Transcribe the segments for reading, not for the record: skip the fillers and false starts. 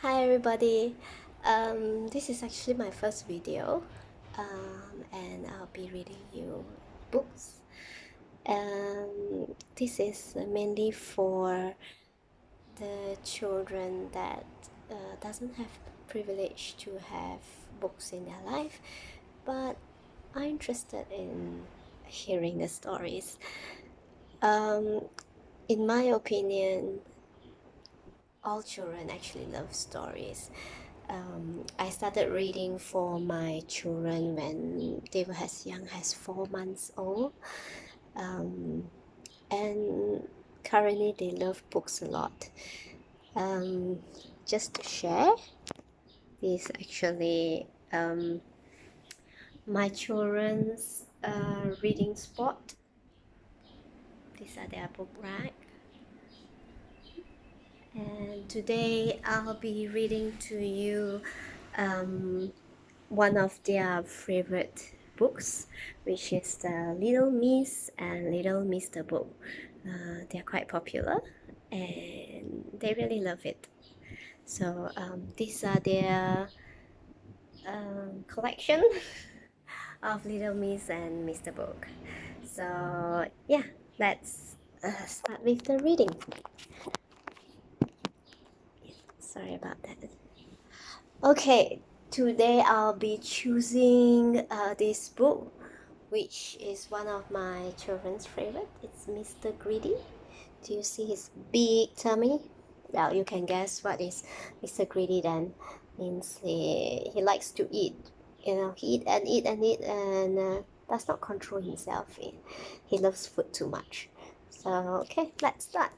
Hi everybody, this is actually my first video, and I'll be reading you books. This is mainly for the children that doesn't have privilege to have books in their life, but are interested in hearing the stories. In my opinion, all children actually love stories. I started reading for my children when they were as young as 4 months old, and currently they love books a lot. Just to share, this actually my children's reading spot. These are their book rack. And today I'll be reading to you one of their favorite books, which is the Little Miss and Little Mr. book. They're quite popular and they really love it. So these are their collection of Little Miss and Mr. book. So yeah, let's start with the reading. Sorry about that. Okay, today I'll be choosing this book, which is one of my children's favorite. It's Mr. Greedy. Do you see his big tummy? Well, you can guess what is Mr. Greedy then. Means he likes to eat. You know, he eat and eat and eat and does not control himself. He loves food too much. So, okay, let's start.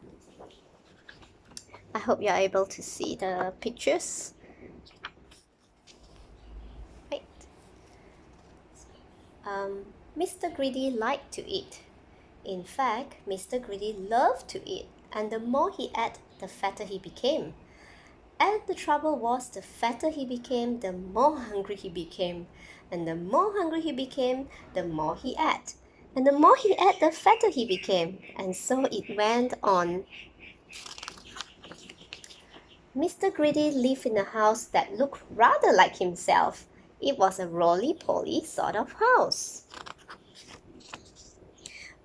I hope you're able to see the pictures. Right. Mr. Greedy liked to eat. In fact, Mr. Greedy loved to eat, and the more he ate, the fatter he became. And the trouble was, the fatter he became, the more hungry he became. And the more hungry he became, the more he ate. And the more he ate, the fatter he became. And so it went on. Mr. Greedy lived in a house that looked rather like himself. It was a roly-poly sort of house.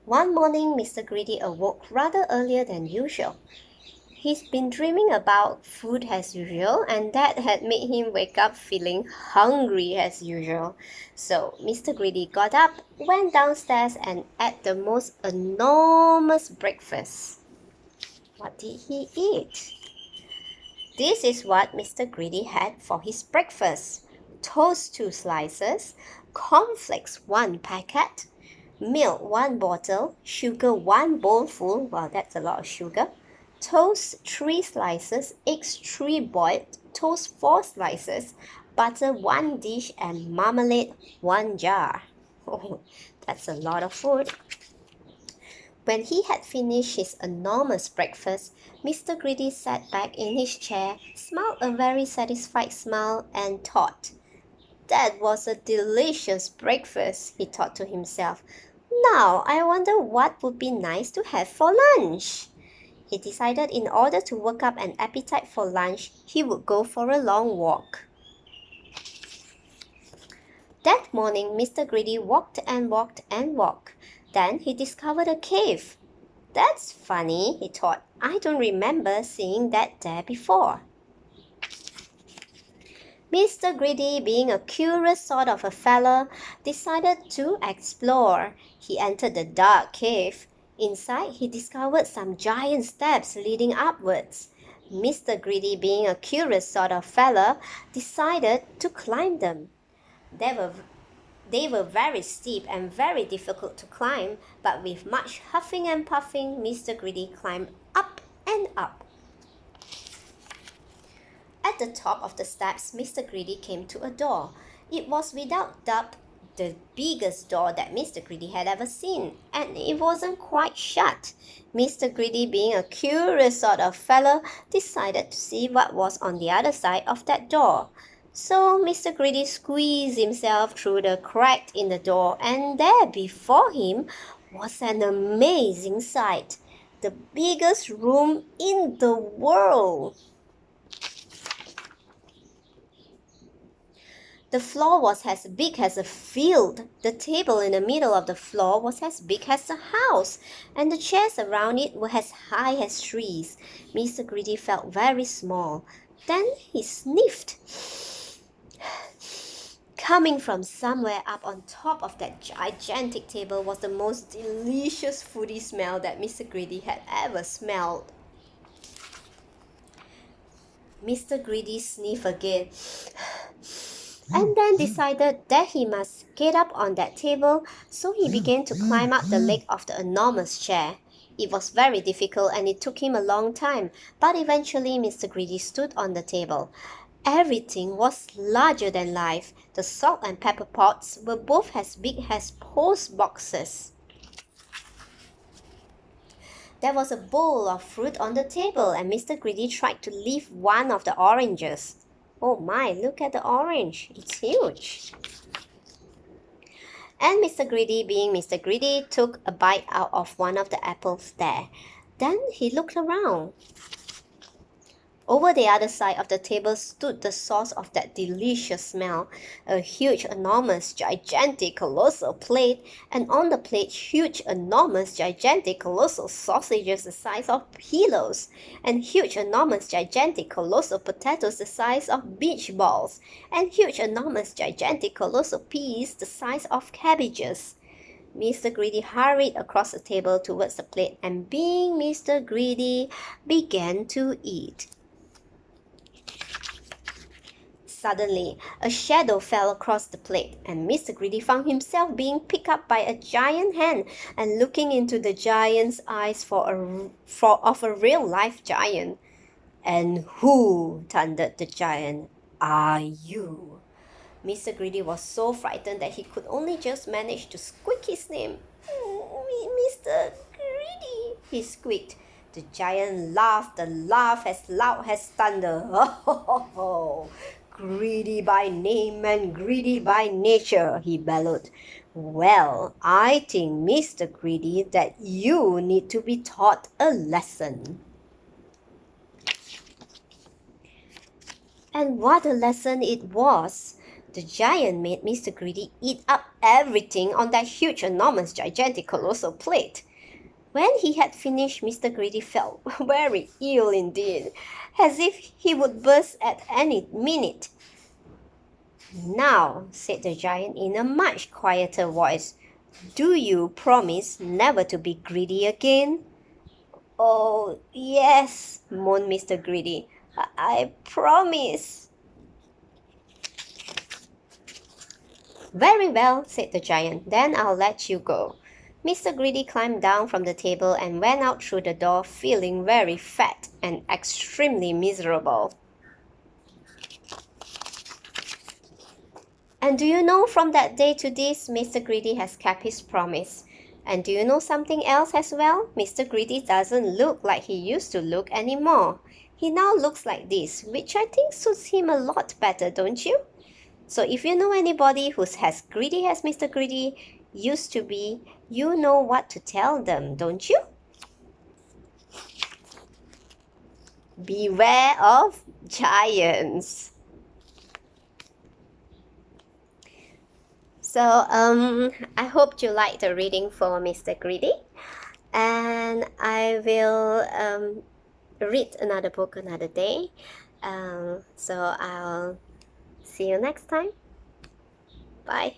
One morning, Mr. Greedy awoke rather earlier than usual. He's been dreaming about food as usual, and that had made him wake up feeling hungry as usual. So Mr. Greedy got up, went downstairs, and ate the most enormous breakfast. What did he eat? This is what Mr. Greedy had for his breakfast: toast 2 slices, cornflakes 1 packet, milk 1 bottle, sugar 1 bowlful, wow, that's a lot of sugar, toast 3 slices, eggs 3 boiled, toast 4 slices, butter 1 dish, and marmalade 1 jar. Oh, that's a lot of food. When he had finished his enormous breakfast, Mr. Greedy sat back in his chair, smiled a very satisfied smile, and thought, "That was a delicious breakfast," he thought to himself. "Now I wonder what would be nice to have for lunch." He decided in order to work up an appetite for lunch, he would go for a long walk. That morning, Mr. Greedy walked and walked and walked. Then he discovered a cave. "That's funny," he thought. "I don't remember seeing that there before." Mr. Greedy, being a curious sort of a fellow, decided to explore. He entered the dark cave. Inside, he discovered some giant steps leading upwards. Mr. Greedy, being a curious sort of fellow, decided to climb them. They were very steep and very difficult to climb, but with much huffing and puffing, Mr. Greedy climbed up and up. At the top of the steps, Mr. Greedy came to a door. It was without doubt the biggest door that Mr. Greedy had ever seen, and it wasn't quite shut. Mr. Greedy, being a curious sort of fellow, decided to see what was on the other side of that door. So Mr. Greedy squeezed himself through the crack in the door, and there before him was an amazing sight: the biggest room in the world. The floor was as big as a field. The table in the middle of the floor was as big as a house, and the chairs around it were as high as trees. Mr. Greedy felt very small. Then he sniffed. Coming from somewhere up on top of that gigantic table was the most delicious foodie smell that Mr. Greedy had ever smelled. Mr. Greedy sniffed again and then decided that he must get up on that table, so he began to climb up the leg of the enormous chair. It was very difficult and it took him a long time, but eventually Mr. Greedy stood on the table. Everything was larger than life. The salt and pepper pots were both as big as post boxes. There was a bowl of fruit on the table, and Mr. Greedy tried to lift one of the oranges. Oh my, look at the orange. It's huge. And Mr. Greedy, being Mr. Greedy, took a bite out of one of the apples there. Then he looked around. Over the other side of the table stood the source of that delicious smell, a huge, enormous, gigantic, colossal plate, and on the plate huge, enormous, gigantic, colossal sausages the size of pillows, and huge, enormous, gigantic, colossal potatoes the size of beach balls, and huge, enormous, gigantic, colossal peas the size of cabbages. Mr. Greedy hurried across the table towards the plate and, being Mr. Greedy, began to eat. Suddenly, a shadow fell across the plate, and Mr. Greedy found himself being picked up by a giant hand and looking into the giant's eyes of a real-life giant. "And who," thundered the giant, "are you?" Mr. Greedy was so frightened that he could only just manage to squeak his name. "Mr. Greedy," he squeaked. The giant laughed a laugh as loud as thunder. "Oh, greedy by name and greedy by nature," he bellowed. "Well, I think, Mr. Greedy, that you need to be taught a lesson." And what a lesson it was! The giant made Mr. Greedy eat up everything on that huge, enormous, gigantic, colossal plate. When he had finished, Mr. Greedy felt very ill indeed, as if he would burst at any minute. "Now," said the giant in a much quieter voice, "do you promise never to be greedy again?" "Oh, yes," moaned Mr. Greedy. I promise." "Very well," said the giant. "Then I'll let you go." Mr. Greedy climbed down from the table and went out through the door, feeling very fat and extremely miserable. And do you know, from that day to this, Mr. Greedy has kept his promise. And do you know something else as well? Mr. Greedy doesn't look like he used to look anymore. He now looks like this, which I think suits him a lot better, don't you? So if you know anybody who's as greedy as Mr. Greedy used to be, you know what to tell them, don't you? Beware of giants. So I hope you liked the reading for Mr. Greedy, and I will read another book another day. So I'll see you next time. Bye.